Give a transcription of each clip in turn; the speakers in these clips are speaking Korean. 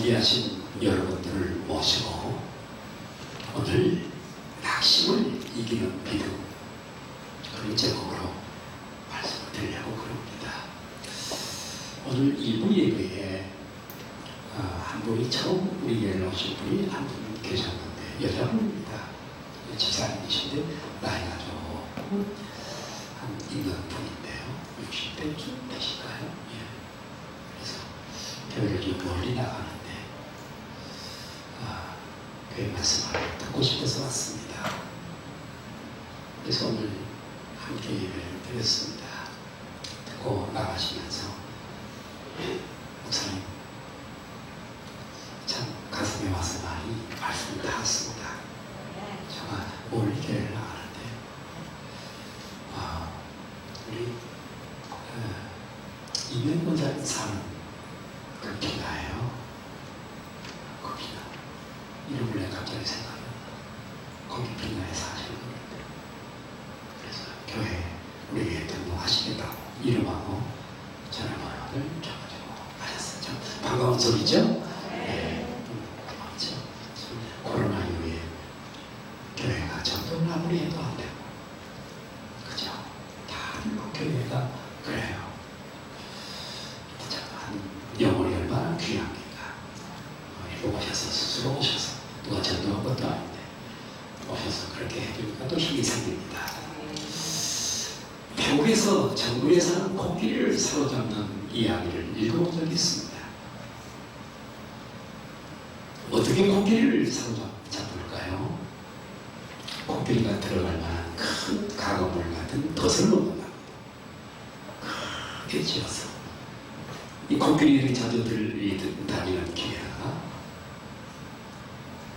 귀하신 여러분들을 모시고 오늘 낙심을 이기는 믿음, 그런 제목으로 말씀을 드리려고 그럽니다. 오늘 1부 예배에 한 분이 처음 우리 교회에 오신 분이 한 분 계셨는데 여자분입니다. 집사님이신데 나이가 조금 있는 분인데요. 60대쯤 되실까요? 예. 그래서 교회를 좀 멀리 나가는데 교회 말씀을 듣고 싶어서 왔습니다. 그래서 오늘 함께 예배를 드렸습니다. 듣고 나가시면서 목사님 참 가슴에 와서 많이 말씀을 닿았습니다. 제가 멀리 교회를 나가는데 우리 이명권자님 사는 그 비나예요. 그 비나 이름을 내가 갑자기 생각해요. 거기 비나에 사시는 분인데 그래서 교회에 우리 교회에 등록하시겠다고 이름하고 전화번호를 줘가지고 하셨어요. 참 반가운 소리죠? 네. 맞죠? 코로나 이후에 교회가 전도 마무리해도 안 되고 그죠? 다들 그 교회가 그래요. 참 한 영혼이 얼마나 귀합니까? 일부 오셔서 스스로 오셔서 누가 전도한 것도 아닌데 오셔서 그렇게 해주니까 또 힘이 생깁니다. 태국에서 정글에 사는 코끼리를 사로잡는 이야기를 읽어본 적이 있습니다. 어떻게 코끼리를 사로잡을까요? 코끼리가 들어갈 만한 큰 가거물 같은 덫을 놓는다. 크게 지어서 이 코끼리들이 자주 다니는 길에다가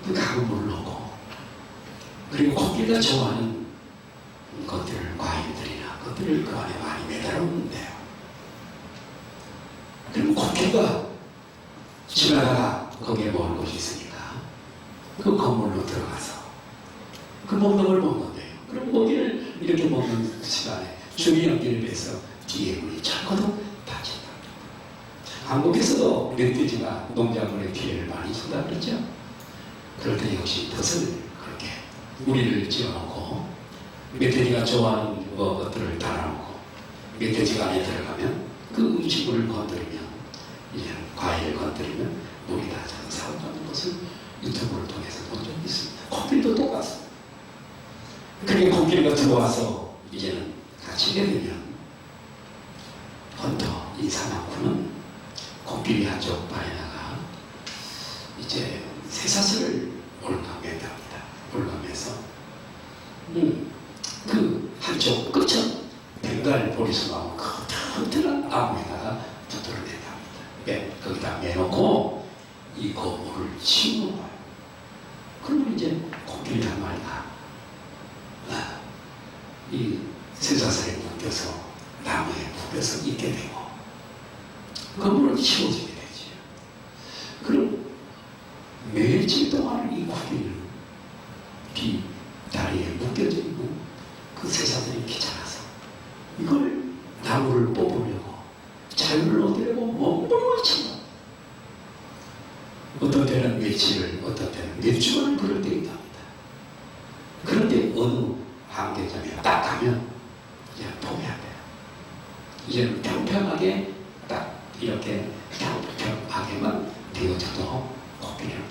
그 가거물을 놓고 그리고 코끼리가 좋아하는 것들을 과일들이나 것들을 그 안에 많이 매달아 놓는데요. 그리고 코끼리가 지나다가 거기에 먹을 곳이 있으니까 그 건물로 들어가서 그 먹는 걸 먹는데요. 그럼 거기를 이렇게 먹는 시간에 주기 연기를 해서 뒤에 문이 철거도 닫힌다. 한국에서도 멧돼지가 농작물의 피해를 많이 준다 그랬죠. 그럴 때 역시 덫을 그렇게 우리를 지어놓고 멧돼지가 좋아하는 것들을 달아놓고 멧돼지가 안에 들어가면 그 음식물을 건드리면 이제 과일을 건드리면 물이 다 차서 사로잡는 것을 유튜브를 통해서 본 적이 있습니다. 코끼리도 똑같습니다. 그러니까 코끼리가 들어와서 이제는 갇히게 되면 헌터 이 사냥꾼은 코끼리 한쪽 발에다가 이제 쇠사슬을 올라맨답니다. 올라매서 그 한쪽 끝은 벵갈 보리수나무 그 튼튼한 나무에다가 두드러낸답니다. 거기다 매놓고 이 거물을 치우는 거예요. 그러면 이제 코끼리 한 마리가 이 쇠사슬에 묶여서 나무에 묶여서 있게 되고 거물을 치워주게 되죠. 그럼 며칠 동안 이 코끼리는 다리에 묶여져 있는 그 쇠사슬이 귀찮아서 이걸 나무를 뽑으려고 자유를 얻으려고 멍멍을 친다. 어떤 때는 며칠을, 어떤 때는 몇 주간을 그럴 때가 있답니다. 그런데 어느 한계점에 딱 가면 이제 포기해야 돼요. 이제는 평평하게 딱 이렇게 평평하게만 되어져도 코끼리를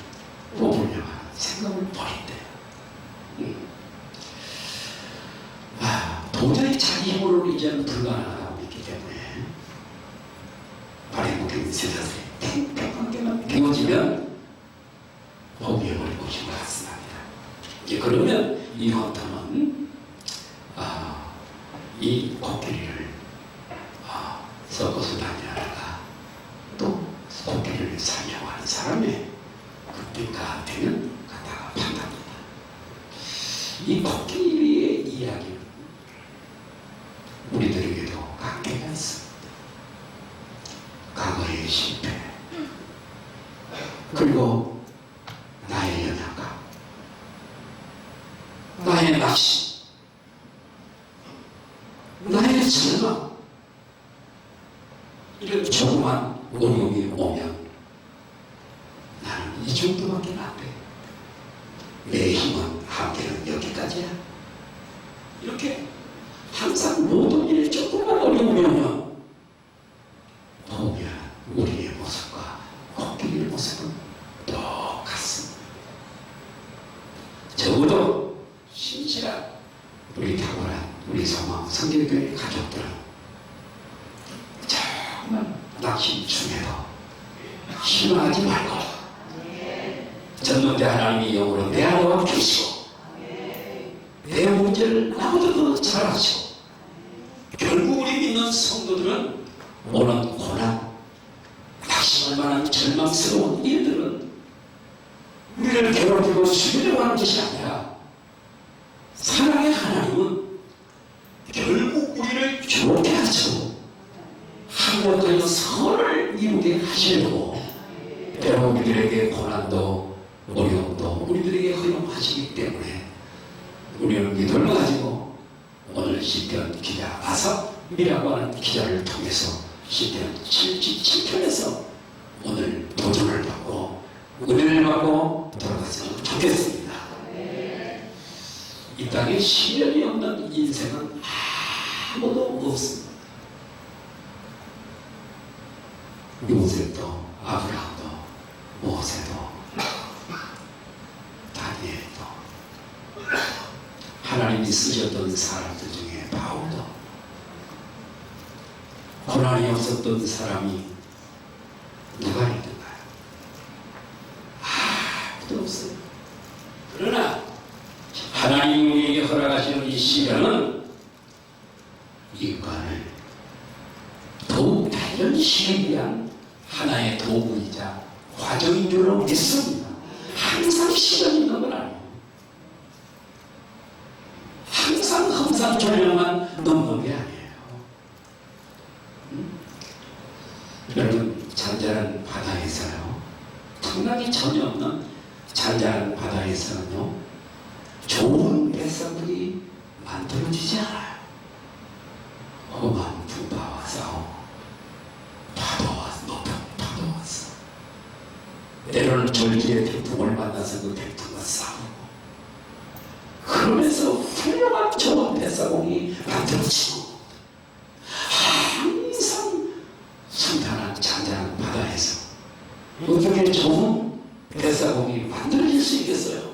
뽑으려고 하는 생각을 버린대요. 도저히 자기 힘으로는 이제는 불가능하다고 믿기 때문에 발에 묶인 쇠사슬이 평평하게만 되어지면 포기해버리고 힘을 합습니다. 이제 그러면 이 헌터는 이 코끼리를 섞어서 다니다가 또 코끼리를 살려고 하는 사람의 그때한테는 갖다가 판답니다. 이 코끼리의 이야기는 우리들에게도 관계가 있습니다. 과거의 실패 그리고 나의 연약함 나의 낙심 나의 절망 이런 조그만 어려움이 오면 이 정도밖에 안 돼. 내 힘은 한계는 여기까지야. 이렇게 항상 모든 일이 조금만 어려우면 보면 우리의 모습과 코끼리의 모습은 똑같습니다. 적어도 신실한 우리 탁월한 우리 소망 성결교회 가족들은 정말 낙심 중에도 희망하지 말고 전능대 하나님이 영으로 내 안에 계시고 내 문제를 나보다 더 잘 아시고 결국 우리 믿는 성도들은 오는 고난, 낙심할 만한 절망스러운 일들은 우리를 괴롭히고 죽이려고 하는 것이 아니라 사랑의 하나님은 결국 우리를 좋게 하시고 한국하여 선을 이루게 하시려고 때로 우리들에게 고난도 어려움도 우리들에게 허용하시기 때문에 우리는 믿음을 가지고 오늘 시편 기자 아삽이라고 하는 기자를 통해서 시편 77편에서 오늘 도전을 받고 은혜를 받고 돌아갔으면 좋겠습니다. 이 땅에 시련이 없는 인생은 아무도 없습니다. 요셉도 아브라함도 모세도 다니엘도 하나님이 쓰셨던 사람들 중에 바울도 고난이 없었던 사람이 누가 있는가요? 아무도 없어요. 그러나 하나님이 우리에게 허락하시는 이 시간은 인간을 더욱 단련시키기 위한 하나의 도구이자 과정인 줄로 믿습니다. 항상 시간이 있는 건 아니에요. 항상 험상조명만 넘는 게 아니에요. 여러분, 잔잔한 바다에서요, 풍랑이 전혀 없는 잔잔한 바다에서는요, 좋은 뱃사물이 만들어지지 않아요. 험한 풍파와 싸우고 파도와 높은 파도와 싸우고 때로는 절기의 태풍을 만나서 그 태풍과 싸우고 그러면서 훌륭한 좋은 뱃사공이 만들어지고 항상 순탄한 잔잔한 바다에서 어떻게 좋은 뱃사공이 만들어질 수 있겠어요?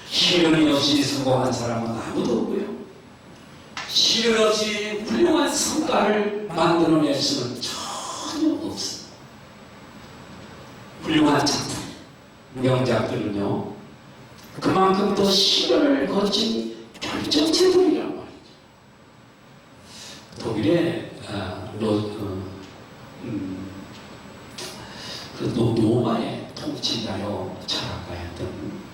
시련이 없이 성공한 사람은 아무도 없고요. 시련 없이 훌륭한 성과를 만들어낼 수는 전혀 없습니다. 훌륭한 작품, 명작들은요, 그만큼 더 시련을 거친 결정체들이란 말이죠. 독일의 로마의 통치자요 철학가였던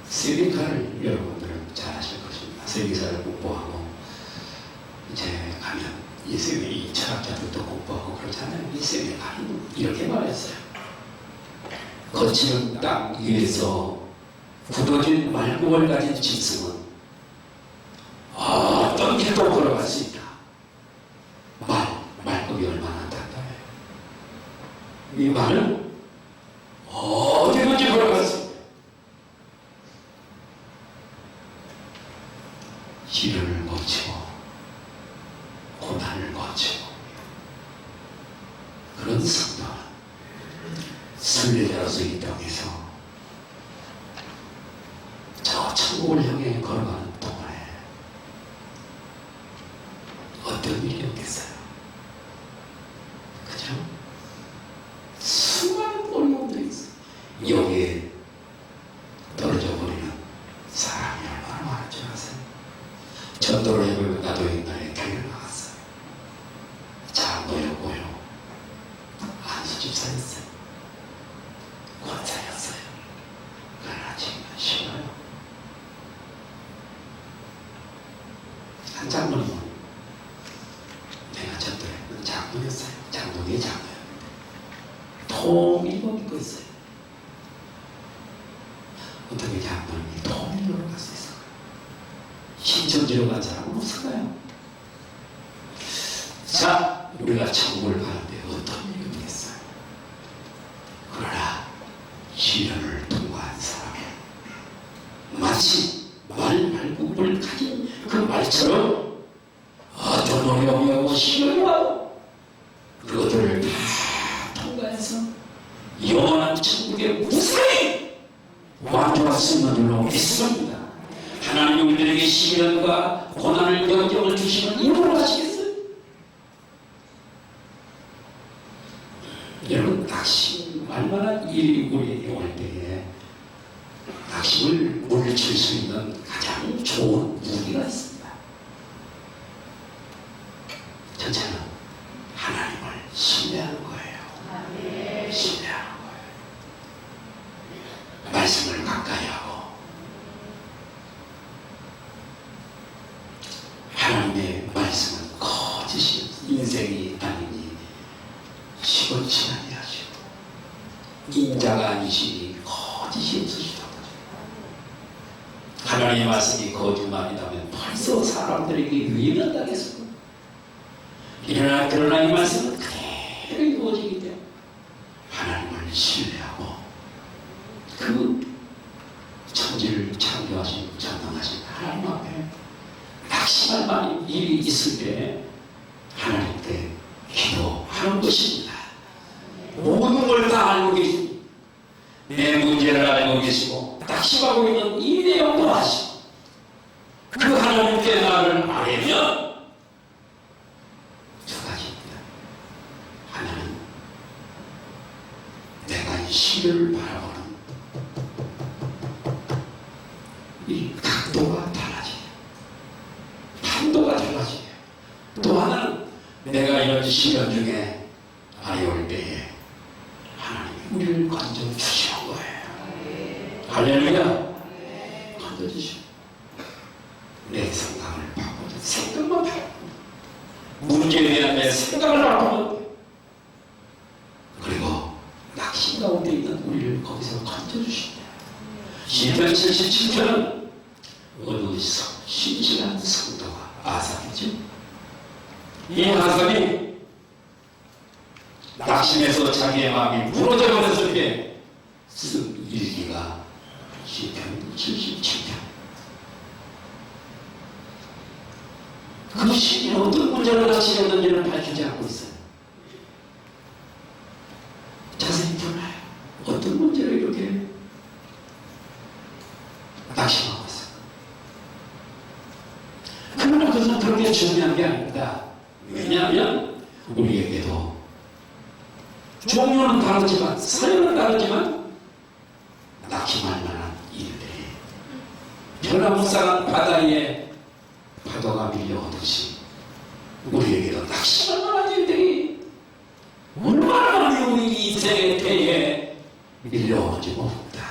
세네카를 여러분들은 잘 아실 것입니다. 세계사를 공부하고 이제 가면 이 철학자들도 공부하고 그렇잖아요. 이 세네카는 이렇게 말했어요. 거칠은 땅 위에서 굳어진 말굽을 가진 짐승은 어떤 길도 걸어갈 수 있다. 말굽이 얼마나 단단해요. 이 말은 어디든지 걸어갈 수 있다. 시련을 거치고 고난을 거치고 그런 성도는 순례자로서 이 땅에서 저 천국을 향해 걸어가는 동안에 어떤 일이 없겠어요? 그죠? 수많은 어려움들이 있어요. 여기에 떨어져 버리는 사람이 얼마나 많은 줄 아세요? 전도를 해보고 나도 옛날에 교회를 나갔어요. 장로였고요. 안수집사였어요. 권사였어요. 그러나 지금은 싫어요. 한 장로님은 내가 전도했던 장로였어요. 장로의 장로였는데 통일을 입고 있어요. 어떻게 장로님이 통일로 갈 수 있어요? 신천지로 간 사람은 없을까요? 자, 우리가 천국을 가는데 어떤 일이 있겠어요? 그러나 시련을 통과한 사람, 마치 말국을 가진 그 말처럼 아주 어려움이 오고 시련이 와도 그것들을 다 통과해서 영원한 천국의 무사히 완주할 줄로 믿습니다. 하나님이 우리에게 시련과 고난을 영적을 주시는 이유를 아시겠어요? 여러분, 낙심 얼마나 일이 우리에게 올 때에 낙심을 물리칠 수 있는 가장 좋은 무기가 있습니다. 전체는 하나님을 신뢰하는 거예요. 신뢰하는 거예요. 말씀을 가까이 하고 하나님의 말씀은 거짓이 인생이 아니니 시건치 아니하시고 인자가 아니시니 거짓이 없으시다. 하나님의 말씀이 거짓말이라면 벌써 사람들에게 유행한다겠어. 그러나 이 말씀은 그대로 이루어지기 때문에 하나님을 신뢰하고 그 천지를 창조하신 전능하신 하나님 앞에 낙심할 만한 일이 있을 때 하나님께 기도하는 것입니다. 모든 걸 다 알고 계시니 내 문제를 알고 계시고 낙심하고 있는 이 내용도 아시고 그 하나님께 나를 아뢰면 두 가지입니다. 하나는 내가 이 시련을 바라보는 이 각도가 달라져요. 판도가 달라져요. 또 하나는 내가 이런 시련 중에 어려울 때에 하나님이 우리를 건져주시는 거예요. 할렐루야. 건져주시고 내 생각을 바꿔줘. 생각만 바꿔. 문제에 대한 내 생각을 바꾸면 그리고 낙심 가운데 있는 우리를 거기서 건져주신다. 시편 77편은 어느 신실한 성도가 아삽이죠. 이 아삽이 낙심해서 자기의 마음이 무너져 버렸을 때 쓴 일기가 시편 77편. 그 시인이 어떤 문제를 낙심했는지를 밝히지 않고 있어요. 자세히 보나요? 어떤 문제를 이렇게 낙심하고 있어요. 그러나 그것은 그렇게 중요한 게 아닙니다. 왜냐하면 우리에게도 종류는 다르지만 사연은 다르지만 낙심할 만한 일들이 변화무쌍한 바다 위에 파도가 밀려오듯이 우리에게도 낙심할 만한 일들이 얼마나 많이 우리 인생의 배에 밀려오는지 모릅니다.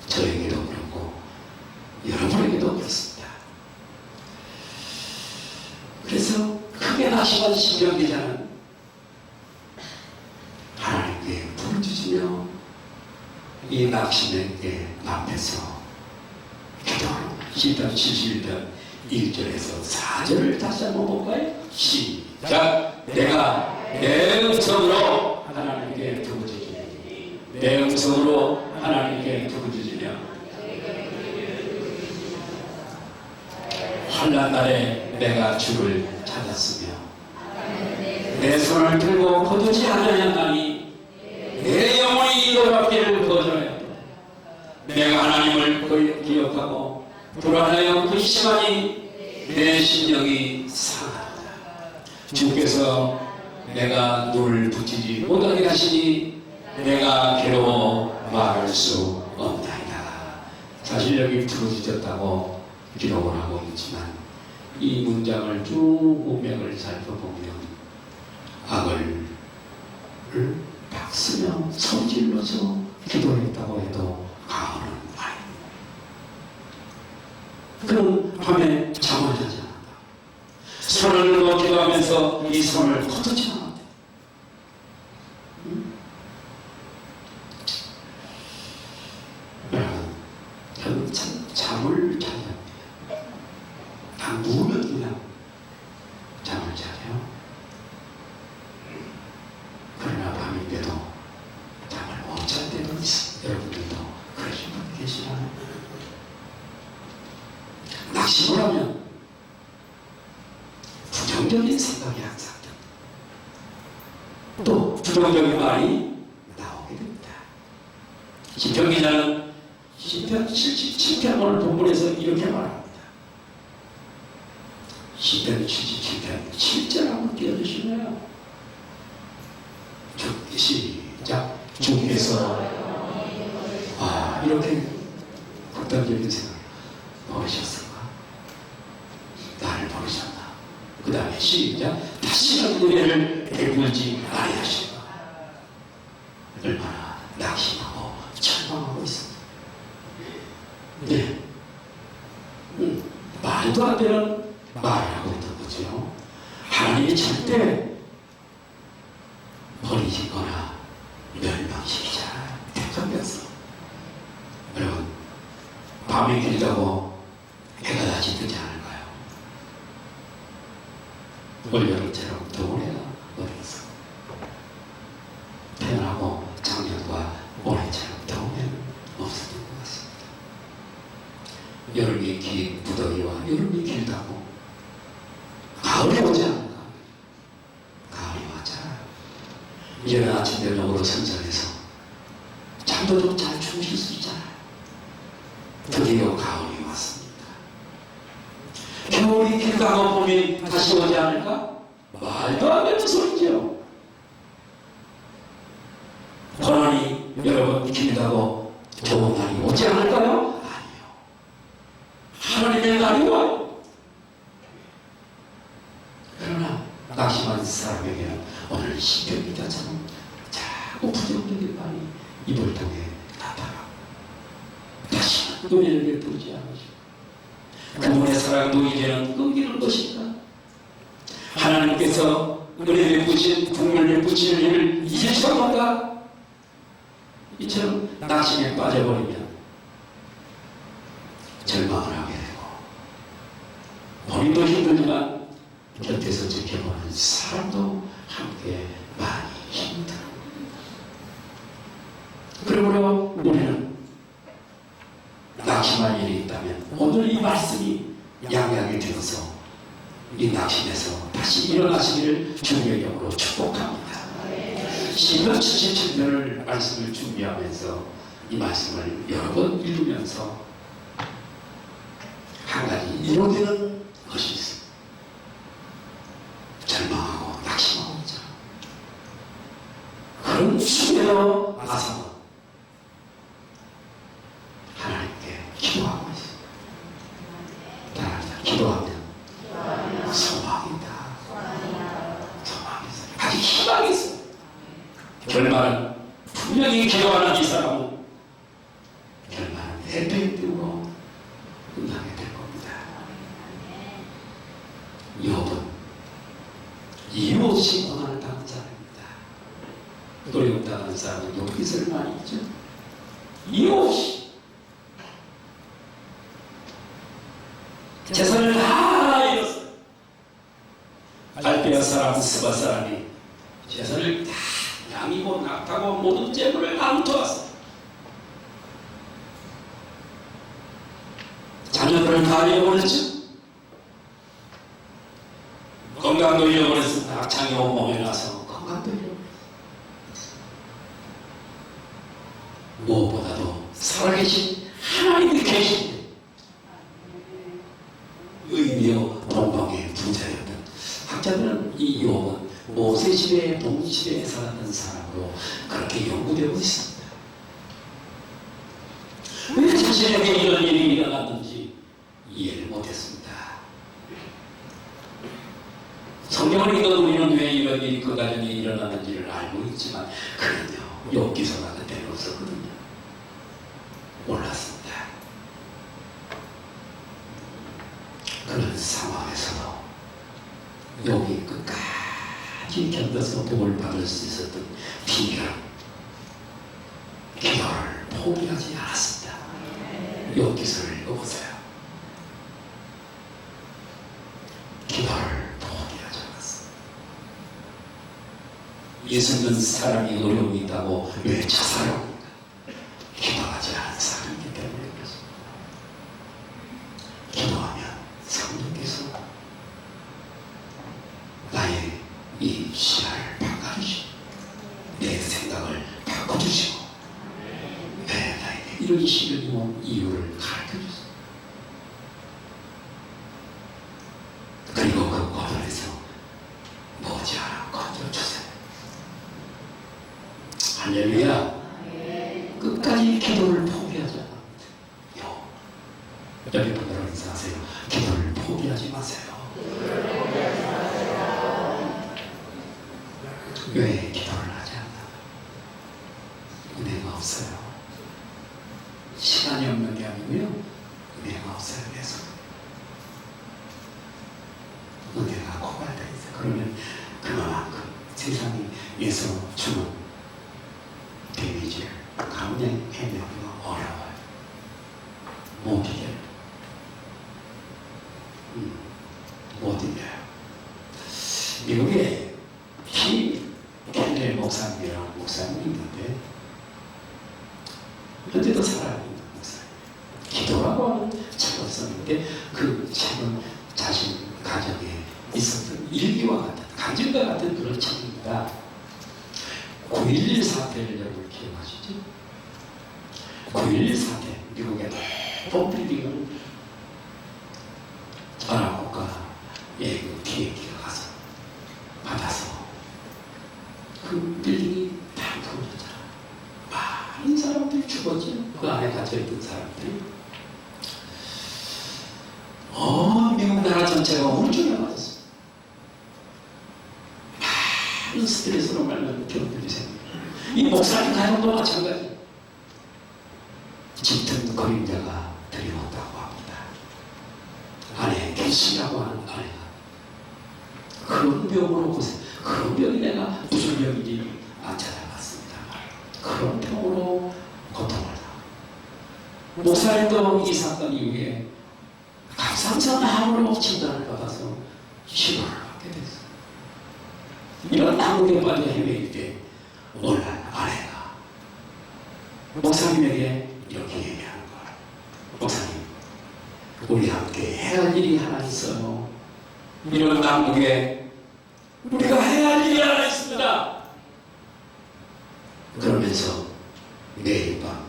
저에게도 그렇고 여러분에게도 그렇습니다. 그래서 크게 낙심한 신명기자는 하나님께 부르짖으며 이 낙심의 앞에서 기도하는 시편 71편 1절에서 4절을 다시 한번 볼까요? 시작. 내가 내 음성으로 하나님께 부르짖으니 내 음성으로 하나님께 부르짖으며 환난 날에 내가 주를 찾았으며 내 손을 들고 거두지 않으려나니 내 영혼이 이거밖에를 거절하였다. 내가 하나님을 기억하고 불안하여 근심하니 내 심령이 상하다. 주께서 내가 눈을 붙이지 못하게 하시니 내가 괴로워 말할 수 없나이다. 사실 여기 부르짖었다고 기록을 하고 있지만 이 문장을 쭉 문맥을 살펴보면 악을 박 쓰며 성질러서 기도했다고 해도 과언은 아닙니다. 그럼 밤에 잠을 자지 않는다. 손을 들고 기도하면서 이 손을 거두지 않는다. 여러분, 저는 참 잠을 자야 합니다. 딱 누우면 그냥 잠을 자요. 그러나 밤인데도 잠을 못 잘 때도 있어요. 낙심을 하면 부정적인 생각이 항상 또 부정적인 말이 나오게 됩니다. 시편 기자는 시편 77편 오늘 본문에서 이렇게 말합니다. 시편 77편 7절 한번 띄워주시면 시작. 주께서 이렇게 극단적인 생각 버리셨을까? 나를 버리셨나? 그 다음에 시작. 다시는 은혜를 베풀지 아니하시나? 얼마나 낙심하고 절망하고 있습니다. 네. 말도 안 되는 말을 하고 있던 거죠. 하나님이 절대 버리시거나 멸망시키자 택한 백성. 여러분, 밤이 길다고 해가 다시 뜨지 않을까요? 올여름처럼 더운 해가 어디서 태어나고 작년과 올해처럼 더운 해는 없었던 것 같습니다. 여름이 긴 무더위와 여름이 길다고 가을이 오지 않을까? 가을이 왔잖아요. 이제는 아침 저녁으로 선선해서 잠도 좀 잘 주무실 수 있잖아요. 드디어 가을이 왔습니다. 겨울이 길다고 봄이 다시 오지 않을까? 말도 안 되는 소리죠. 고난이 여러분 길다고 좋은 날이 오지 않을까요? 아니요. 하나님의 날이 와요. 그러나 낙심한 사람에게는 오늘 시편기자처럼 자꾸 부정적인 말이 입을 통해 나타나고 다시는 은혜를 베풀지 않으시고 그분의 사랑도 이제는 끊기는 것입니다. 하나님께서 은혜 베푸신 국물 베푸신 일을 잊을 수가 없다. 이처럼 낙심에 빠져버리면 절망을 하게 되고 본인도 힘들지만 곁에서 지켜보는 사람도 함께 많이 힘들어. 그러므로 우리는 낙심할 일이 있다면 오늘 이 말씀이 양양이 되어서 이 낙심에서 다시 일어나시기를 주님의 이름으로 축복합니다. 시편 77편을 말씀을 준비하면서 이 말씀을 여러 번 읽으면서 한 가지 이루어지는 것이 있습니다. 절망하고 낙심하고 있죠. 그런 숙에서 나서 하나님께 기도하고 있습니다. 따라합니다. 기도하면 소망이 있다. 소망이 있어요. 아직 희망이 있어요. 결말은 분명히 기도하는 이 사람은 결말은 해피엔딩으로 끝나게 될 겁니다. 욥은 이유 없이 고난을 당한 사람입니다. 어려움 당한 사람은 욥기서를 많이 있죠. 이유 없이 재산을 다 잃었어요. 갈대아 사람, 스바 사람이 재산을 다 양이고 낙타고 모든 재물을 앙토했어요. 자녀들을 다 잃어버렸죠. 건강도 잃어버렸습니다. 악창이 온몸에 나서 건강도 잃어버렸어요. 무엇보다도 살아계신 하나님이 계신데 의미와 동방의 부자였던 학자들은 이 욥은 모세 시대의 동시대에 살았던 사람으로 그렇게 연구되고 있습니다. 왜 자신에게 이런 일이 일어났는지 이해를 못했습니다. 성경을 읽어도 우리는 왜 이런 일이 그 가정에 일어났는지를 알고 있지만 그는요 욥기서가 그때는 없었거든요. 몰랐습니다. 그런 상황에서도 욥이 끝까지 견뎌서 복을 받을 수 있었던 비결은 기도를 포기하지 않았습니다. 욥기서를 읽어보세요. 기도를 포기하지 않았습니다. 예수 믿는 사람이 어려움이 있다고 왜 자살합니까? 기도하지 않은 사람이기 때문에 그렇습니다. 기도하면 주시고 내 나에게 이런 시련이 온 이유를 가르쳐 주세요. 그리고 그 고난에서 머지않아 건져 주세요. 할렐루야. 끝까지 기도를 포기하지 않아요. 여기 분들은 인사하세요. 기도를 포기하지 마세요. 왜 기도를 하지 않나? 은혜가 없어요. 시간이 없는 게 아니고요. 은혜가 없어요. 계속. 은혜가 고갈되어 있어요. 그러면 그만큼 세상에서 주는 데미지를 가운데 해내기가 어려워요. 못 이겨요. 못 이겨요. 미국에 캔넬 목사님이라는 목사님이 있는데 현재도 살아있는 목사님. 기도라고 하는 책을 썼는데 그 책은 자신 가정에 있었던 일기와 같은 간증과 같은 그런 책입니다. 9.11 사태를 여러분 기억하시죠? 9.11 사태, 미국의 높은 빌딩을 바라보가 그 비행기가 가서 받아서 그 빌딩이 다 무너졌잖아. 많은 사람들이 죽었지. 그 안에 갇혀있던 사람들이. 미국 나라 전체가 우울증에 맞았어. 많은 스트레스로 말하는 병들이 생겨요. 이 목사님 가정도 마찬가지. 짙은 그림자가 드리웠다고 합니다. 아내 캐시라고 하는 아내가 그런 병으로 고생. 그런 병이 내가 무슨 병인지 안 찾아봤습니다. 그런 병으로 고통을 당하고 목사님도 이 사건 이후에 갑상선암으로 진단을 받아서 치료를 받게 됐어요. 이런 한국에 빠져 헤매일 때 어느 날 아내가 목사님에게 이렇게 얘기하는 거예요. 목사님, 우리 함께 해야 할 일이 하나 있어요. 이런 한국에 우리가 해야 할 일이 하나 있습니다. 그러면서 매일 밤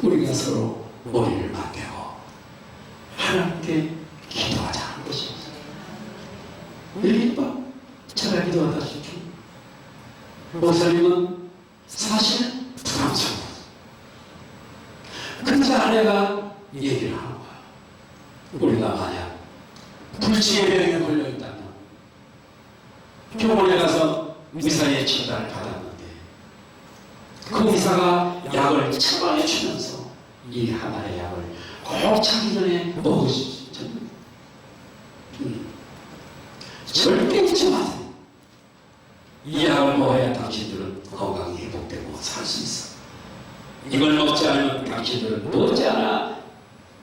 우리가 서로 머리를 맞대고 하나님께 기도하자는 것이었어요. 매일 밤 제가 기도하다시피 목사님은 사실 부담스러워요. 근데 아내가 얘기를 하는 거야. 우리가 만약 불치의 병에 걸려있다면 병원에 가서 의사의 진단을 받았는데 그 의사가 약을 처방해 주면서 이 하나의 약을 꼭 자기 전에 먹으시죠. 절대 잊지 마세요. 이 약을 먹어야 당신들은 건강이 회복되고 살 수 있어. 이걸 먹지 않으면 당신들은 머지않아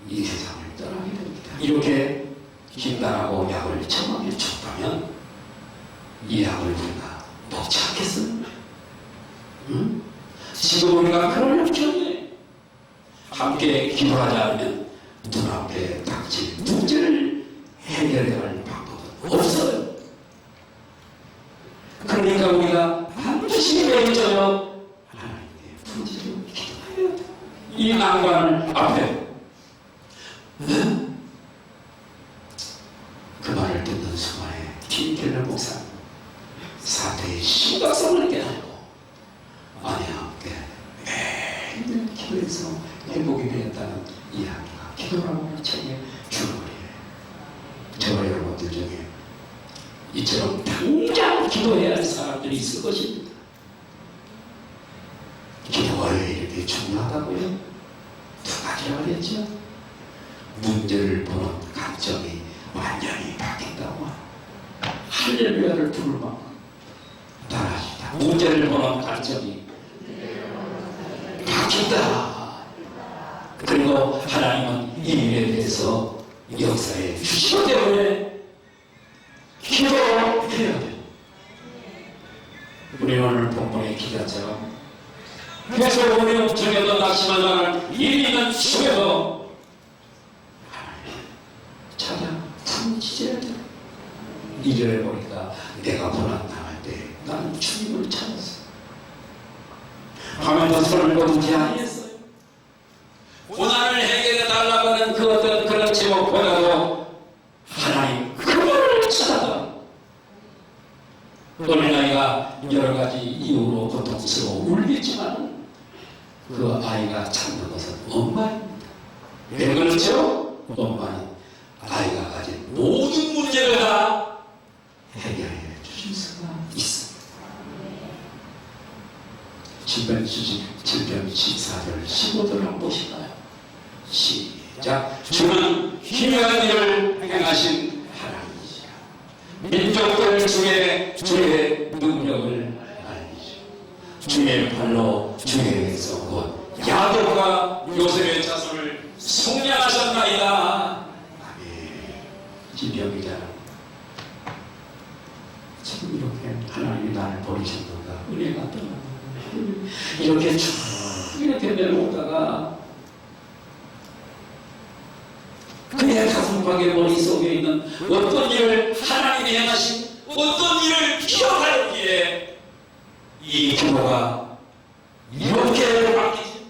이 세상을 떠나게 됩니다. 이렇게 진단하고 약을 처방해 줬다면 이 약을 우리가 먹지 않겠습니까? 응? 지금 우리가 그럴 형편에 함께 기도하지 않으면 눈앞에 닥칠 문제를 해결해야 할 방법은 없어요. 그러니까 우리가 반드시 매일 저녁 하나님께 부지런히 기도해야 돼. 이 난관 앞에 그 말을 듣는 순간에 김켈러 목사님 사태의 심각성을 깨닫고 아내와 함께 매일 기도해서 회복이 되었다는 이야기가 기도라고 하는 책의 줄거리예요. 저와 여러분들 중에 이처럼 당장 기도해야 할 사람들이 있을 것입니다. 기도가 왜 이렇게 중요하다고요? 두 가지라고 그랬죠. 문제를 보는 관점이 완전히 바뀐다고. 할렐루야를 부를 만큼 따라하시다. 문제를 보는 관점이 바뀐다. 그리고 하나님은 이 일에 대해서 역사에 주시기 때문에 기도해야 돼. 우리 오늘 본문의 기자처럼 계속 오면 저녁도 낙심한 나를 일이 있는 속에서 찾아 부르짖어야 돼. 2절에 보니까 내가 고난 당할 때 나는 주님을 찾았어. 하면 한번 손을 거두지 아니했어요. 고난을 해결해 달라고 하는 그 어떤 그런 제목보다도 하나님 그분을 찾아가. 어린아이가 여러 가지 이유로 고통스러워 울겠지만 그 아이가 찾는 것은 엄마입니다. 왜 그렇죠? 엄마는 아이가 가진 모든 문제를 다 해결해 주실 수가 있습니다. 질병 14절 15절 한번 보실까요? 시작. 주는 희미한 일을 행하신 하나님이시라. 민족들 중에 주의 능력을 알리시오. 주의 팔로 주에게서 곧 야곱과 요셉의 자손을 속량하셨나이다. 아멘. 진병이자 지금 이렇게 하나님이 나를 버리셨는가 은혜가 떠나 이렇게 쭉 이렇게 내려오다가 그의 가슴팍에 머릿속에 있는 어떤 일을 하나님이 행하신 어떤 일을 기억하였기에 이 기도가 이렇게 바뀌지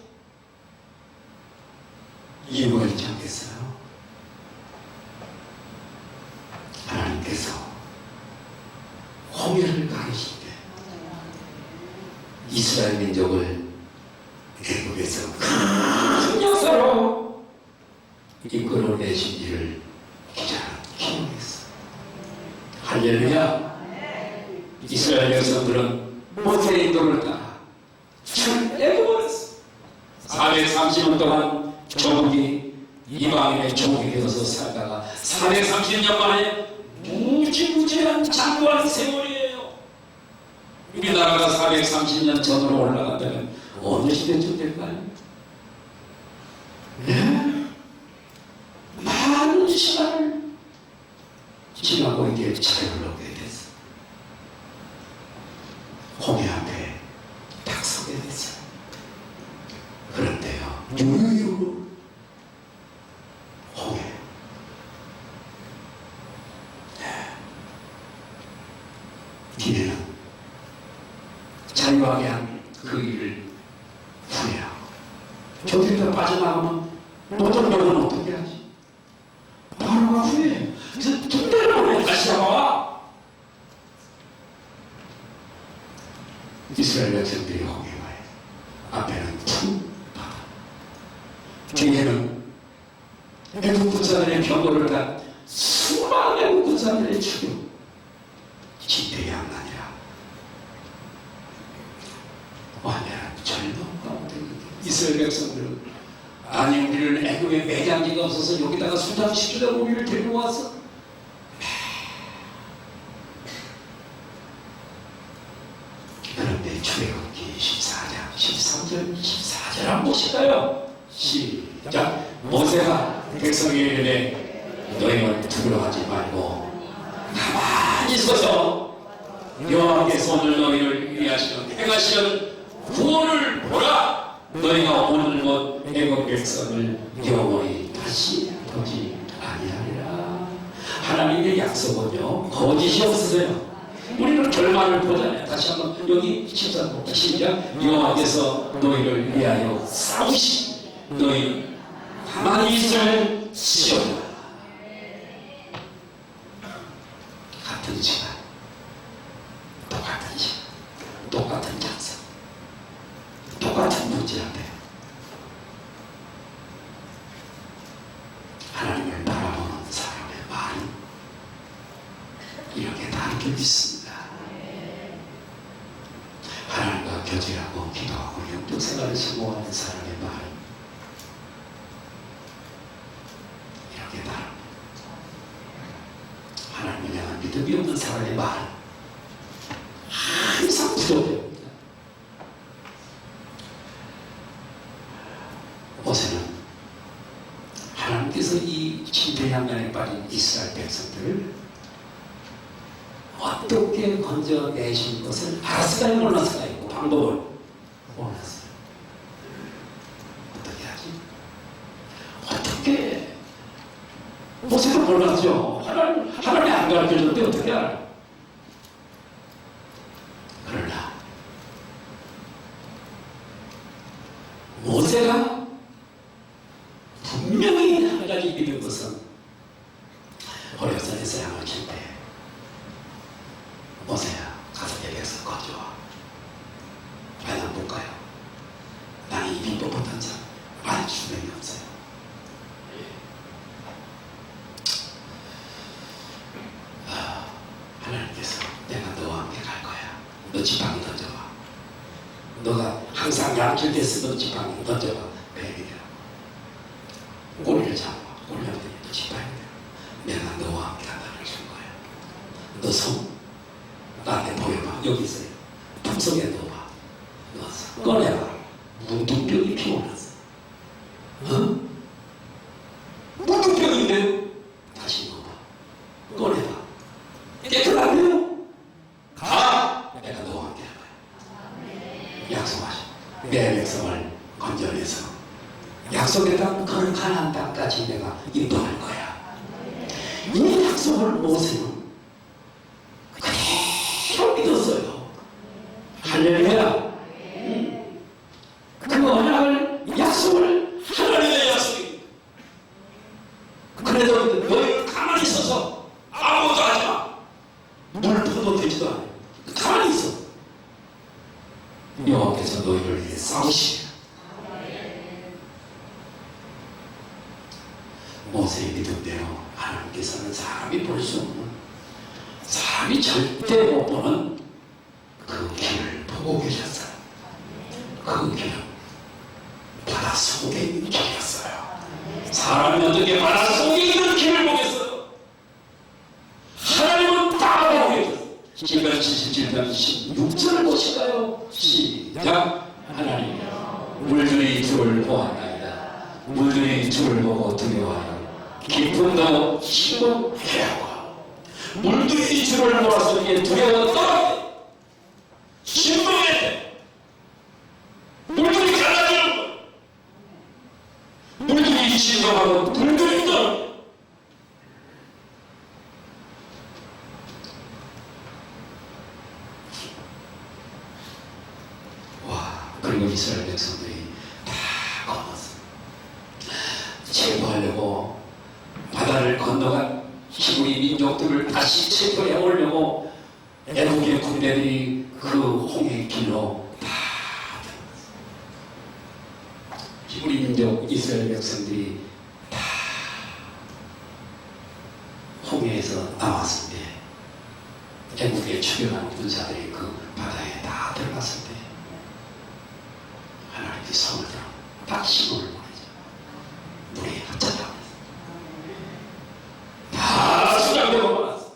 이유가 있지 않겠어요? 하나님께서 홍해를 가르실 때 이스라엘 민족을 애굽에서 큰 역사로 이끌어내신 일을 기자는 기억했어. 할렐루야. 이스라엘 백성들은 모세의 인도를 따라 출애굽을 했어. 430년 동안 조국이 이방인의 조국이 되어서 살다가 430년 만에 무지무지한 장구한 세월이에요. 우리나라가 430년 전으로 올라간다면 어느 시대쯤 될까요? 네? 많은 시간을 지나고 이게 차이를 얻게 됐어. 홍해 앞에 딱 서게 됐어. 그런데요, 유유유 홍해. 기내는 자유하게 한 그 일을 후회하고 저기서 빠져나가면 너도 너는 어떻게 하지? 바로가 후회해요. 그래서 뒷대로 왜 다시 나와? 이스라엘 백성들이 홍해 와요. 앞에는 푸른 바다, 뒤에는 애국 군사들의 병거를 단 수많은 애국 군사들의 추격, 진퇴양난이라 완전한 절망 가운데 이스라엘 백성들은 아니 우리를 애국에 매장지가 없어서 여기다가 수장시키려고 우리를 데리고 왔어. 그런데 출애굽기 14장 13절 14절 한번 보실까요? 시작. 모세가 백성에게 이르되 너희는 두려워하지 말고 가만히 서서 여호와께서 오늘 너희를 위하시는 행하시는 구원을 보라. 너희가 오늘 곧 애굽 백성을 영원히 다시 보지 아니하리라. 하나님의 약속은요 거짓이 없으세요. 우리는 결말을 보잖아요. 다시 한번 여기 14절 시작. 여호와께서 너희를 위하여 싸우시 너희는 가만히 있을지어다. 같은 시간 똑같은 시간 똑같은 장소 똑같은 문제 앞에 하나님을 바라보는 사람의 마음 이렇게 다르게 있습니다. 하나님과 교제하고 기도하고 영적생활을 수고하는 사람의 마음 이렇게 다릅니다. 하나님을 향한 믿음이 없는 사람의 마음 항상 부족해요. 모세는 하나님께서 이 진퇴양난에 빠진 이스라엘 백성들을 어떻게 건져내신 것을 알았을까요? 몰랐을까요? 방법을 몰랐어요. 어떻게 하지? 어떻게? 모세는 몰랐죠. 하나님이 안 가르쳐줬는데 어떻게 알아? 그러나 모세가 분명히 한 가지 믿은 것은 호렙산에서 양을 칠 때 모세야 가서 내 백성 건져와. 왜 안 볼까요? 나는 이미 뽑았던 자 말 주변이 없어요. 하나님께서 내가 너와 함께 갈 거야. 너 지팡이 던져봐. 너가 항상 양칠 때 쓰던 지팡이 던져봐. 뱀이 되라고. 꼬리를 잡아. 꼬리를 잡더니 너 지팡이 되라고. 내가 너와 함께 간다는 줄 거야. 너 손 나한테 보여봐. 여기 있어요. 품속에 넣어봐. 넣어서 꺼내봐. 문둥병이 피워났어. 어? 문둥병인데 다시 넣어봐. 꺼내봐. 깨끗하네요. 가! 내가 너와 함께 할 거야. 약속하셔. 내 백성을 건져내서 약속의 땅, 그 가나안 땅까지 내가 인도할 거야. 이 약속을 모세는 그대로 믿었어요. 할렐루야. 그 언약을, 약속을 하나님의 약속입니다. 그래도 너희 가만히 있어서 아무것도 하지 마. 물 퍼도 되지도 않아요. 가만히 있어. 여호와께서 너희를 위해 싸우시리라. 모세의 믿음대로 하나님께서는 사람이 볼 수 없는, 사람이 절대 못 보는 그 길을 보고 계셨어요. 그 길은 바다 속에 있는 길이었어요. 사람이 어떻게 바다 속에 있는 길을 보겠어요? 하나님은 다 보고 계셨어요. 시편 77편 16절을 보실까요? 시작. 하나님, 물들이 주를 보았나이다. 물들이 주를 보고 두려워하여 기쁨도 신음해하고. 물들이 주를 보았을 때 두려워 떨어져 신음해. 물들이 갈라지는 거예요. 물들이 진정하고 물들이 떨어져. 그리고 이스라엘 백성들이 다 건넜어. 체포하려고 바다를 건너간 히브리 민족들을 다시 체포해 오려고 애국의 군대들이 그 홍해 길로 다 들어갔어. 히브리 민족 이스라엘 백성들이 다 홍해에서 나왔을 때 애국에 출연한 군사들이 그 바다에 다 들어갔을 때 하나님이 손을 들어 딱 신호를 보내죠. 물에 합쳤다. 다 수장되고 말았어.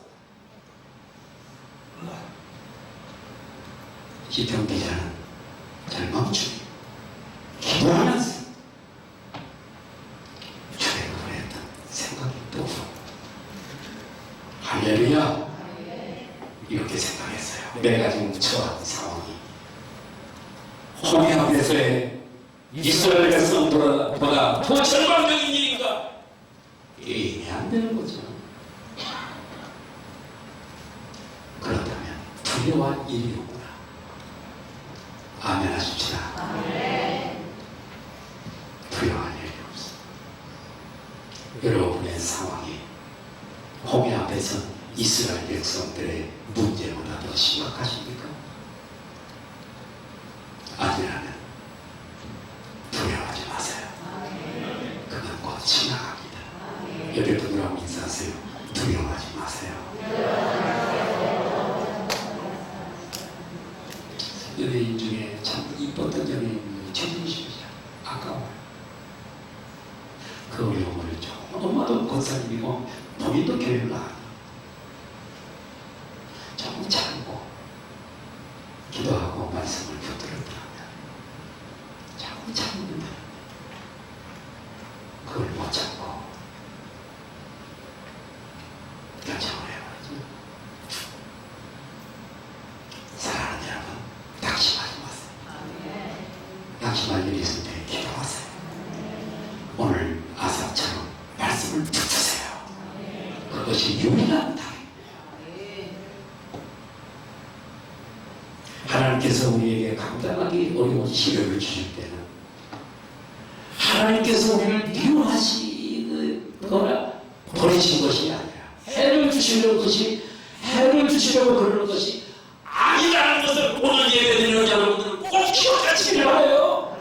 시편 기자는 잘 멈추니 기도하면서 출애굽을 했던 생각이 또 할렐루야. 이렇게 생각했어요. 내가 지금 처한 상황이 홍해 앞에서의 이스라엘 백성보다 더 절망적인 일인가? 이해 안 되는 거죠. 그렇다면 두려워할 일이 없구나. 아멘 하십시다. 두려워할 일이 없어. 여러분의 상황이 홍해 앞에서 이스라엘 백성들의 문제보다 더 심각하십니까? 아니라면 두려워하지 마세요. 그건 곧 지나갑니다. 옆에 분들하고 인사하세요. 두려워하지 마세요. 연예인 중에 참 이뻤던 연예인이 최진실이죠. 아까워요. 그 어려움을 좀 엄마도 권사님이고 본인도 교회를 나가니 조금 참고 기도하고 말씀을 붙들었다. 자꾸 참는다. 그걸 못 참고 결정을 해버리죠. 사랑하는 여러분, 낙심하지 마세요. 낙심할 일이 있을 때 기도하세요. 오늘 아삽처럼 말씀을 붙으세요. 그것이 유일한 답입니다. 하나님께서 우리에게 감당하기 어려운 시련을 주실 때는 하나님께서 우리를 미워하시거나 버리신 것이 아니라 해를 주시려는 그러는 것이 아니라는 것을 오늘 예배드리는 여러분들은 꼭 기억하시기 바라요.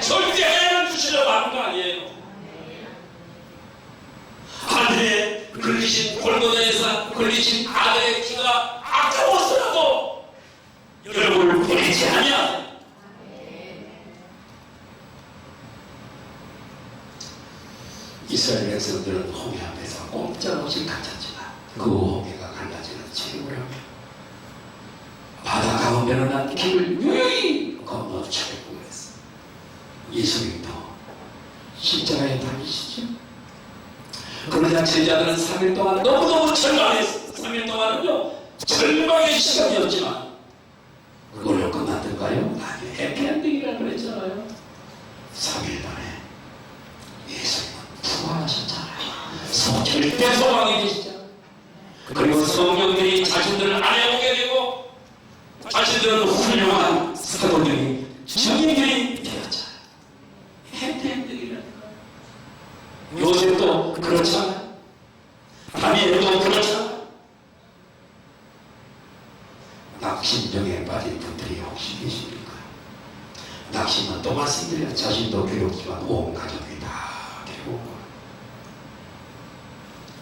절대 해를 주시려고 하는 거 아니에요. 하늘에 걸리신 골고다에서 걸리신 아들의 피가 아까워서라도 여러분을 보내지 않냐. 이스라엘 백성들은 홍해 앞에서 꼼짝없이 갇혔지만 그 홍해가 갈라지는 체험을 하며 바다 가운데로 난 길을 유유히 건너 출애굽을 했어. 예수님도 십자가에 달리시죠. 그러자 제자들은 3일 동안 너무너무 절망했어. 3일 동안은요 절망의 시간이었지만 그걸로 끝났던가요? 아니, 해피엔딩이라 그랬잖아요. 3일 만에 예수님은 부활하셨잖아요. 절대 소망이 되시잖아요. 그리고 성령들이 자신들을 안해보게 되고 자신들은 훌륭한 사도들이 증인들이 되었잖아요. 해피엔딩이라니까요. 요셉도 그렇잖아요. 다니엘도 그렇잖아요. 낙심병에 빠진 분들이 혹시 계십니까? 낙심은 또 말씀드려요. 자신도 괴롭지만 온 가족이 다 괴로워.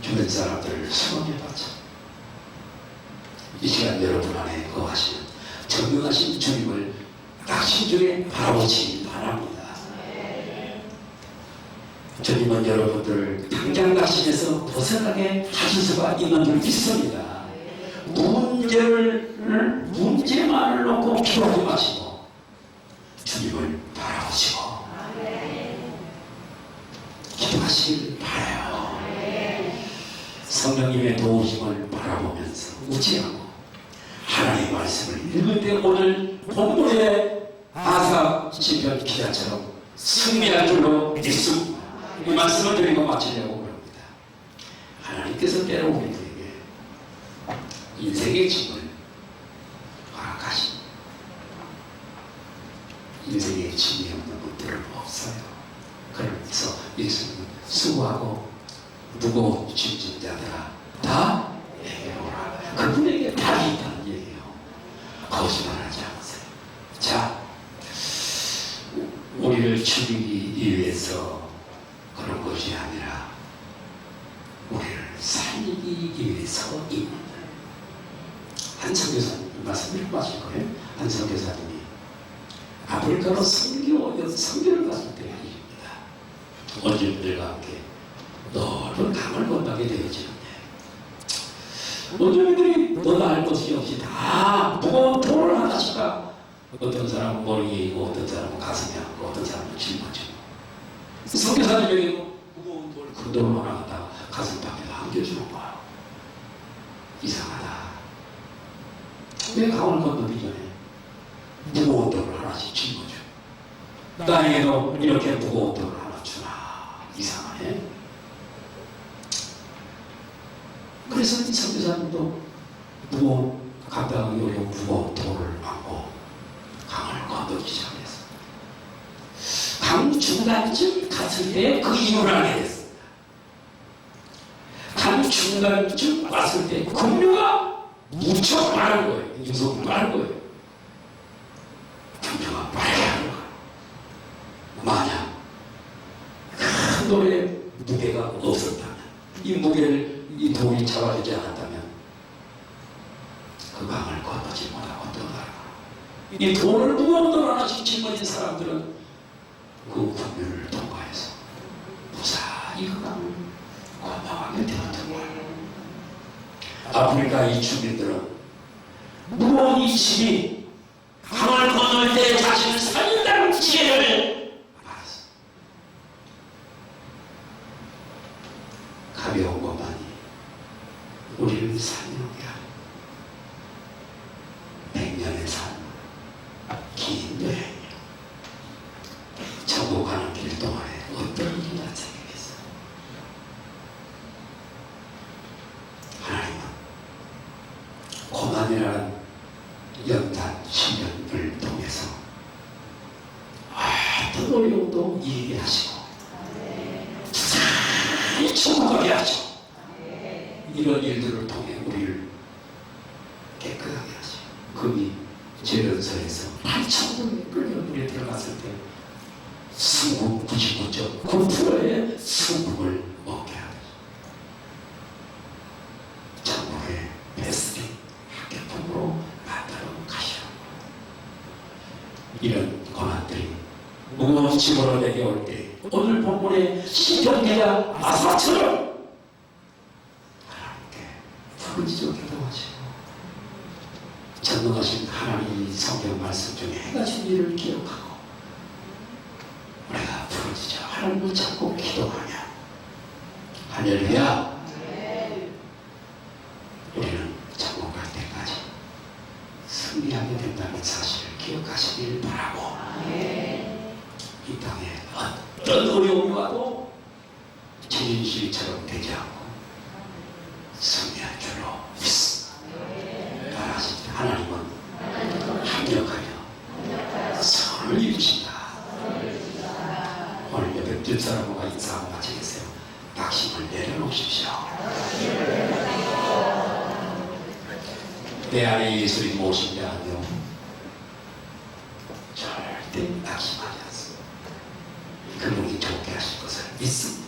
주변 사람들을 수험해봤죠. 이 시간 여러분 안에 거하시는 전능하신 주님을 낙심 중에 바라보시기 바랍니다. 주님은 여러분들을 당장 낙심에서 벗어나게 하실 수가 있는 줄 믿습니다. 문제만을 놓고 기도하지 마시고 주님을 바라보시고 기도하시길 바라요. 성령님의 도우심을 바라보면서 우지하고 하나님의 말씀을 읽을 때 오늘 본문의 아사 시편 기자처럼 승리할 줄로 믿습니다. 이 말씀을 드리고 마치려고 합니다. 하나님께서 때로 우리에게 인생의 짐을 허락하신 인생의 짐이 없는 분들은 없어요. 그러면서 예수님은 수고하고 무거운 짐진 자들아 다 내게로 오라. 그분에게 답이 있다는 얘기예요. 거짓말하지 않으세요. 자, 우리를 죽이기 위해서 그런 것이 아니라 우리를 살리기 위해서 있는 한 선교사님 말씀 읽고 하실 거예요. 한 선교사님이 아프리카로 선교를 갔을 때 일입니다. 원주민들과 함께 넓은 강을 건너게 되어지는데 원주민들이 너나 할 것이 없이 다 무거운 돌을 하나씩 어떤 사람은 머리에 있고 어떤 사람은 가슴에 안고 어떤 사람은 짊어지고 선교사님에게 무거운 돌 큰 돌을 하나 갖다가 가슴 밖에다 안겨주는 거야. 이상하다. 왜 강을 건너기 전에 무거운 돌을 하나씩 짊어져? 나에게도 이렇게 무거운 돌을 하나 주나? 이상하네. 그래서 이 선교사님도 무거운 감당하기 어려운 무거운 돌을 안고 강을 건너기 시작했어. 강 중간쯤 갔을 때 그 이유를 알게 됐습니다. 강 중간쯤 왔을 때 급류가 무척 빠른 거예요. 유속이 빠른 거예요. 급류가 빠르게 하는 거예요. 만약 큰 돌의 무게가 없었다면 이 무게를 이 돌이 잡아주지 않았다면 그 강을 건너지 못하고 떠나가. 이 돌을 무거운 돌 하나씩 짊어진 사람들은 그 급류를 통과해서 무사히 그 강을 건너가게 되었던 거예요. 아프리카 이 주민들은 무거운 이 짐이 강을 건널 때 자신을 살린다는 지혜를 알았어. 가벼운 것만이 우리를 살려오게 하는 100년의 삶, 긴 여행이야. 천국 가는 길 동안에 어떤 일이 나타나겠어? 하나님은 고난이라는 연단 시련을 통해서 어떤 어려움도 이해하시고 많이 천국하게 하죠. 이런 일들을 통해 우리를 깨끗하게 하죠. 금이 제련서에서 천국에 끌려 물에 들어갔을 때 수국 99.9%의 수국을 먹게 하죠. 천국의 베스트 학교품으로 만들어 가시오. 이런 고난들이 무거운 짐으로 내게 올 때 오늘 본문의 신경계가 아사처럼 하나님께 부르짖어 기도하시고 전능하신 하나님이 성경 말씀 중에 해가 준 일을 기억하고 우리가 부르짖어 하나님을 찾고 기도하며 할렐루야. 우리는 천국 갈 때까지 승리하게 된다는 사실을 기억하시길 바라고 이 땅에 어떤 어려움이 와도 진실처럼 되지 않고 승리할 줄로 믿습니다. 따라하십니다. 하나님은 합력하여 선을 이루신다. 오늘 옆에 뒷사람과 인사하고 같이 계세요. 낙심을 내려놓으십시오. 내 안에 예수님 모신 자 아니요 절대 낙심하지 않습니다. 그분이 좋게 하실 것을 믿습니다.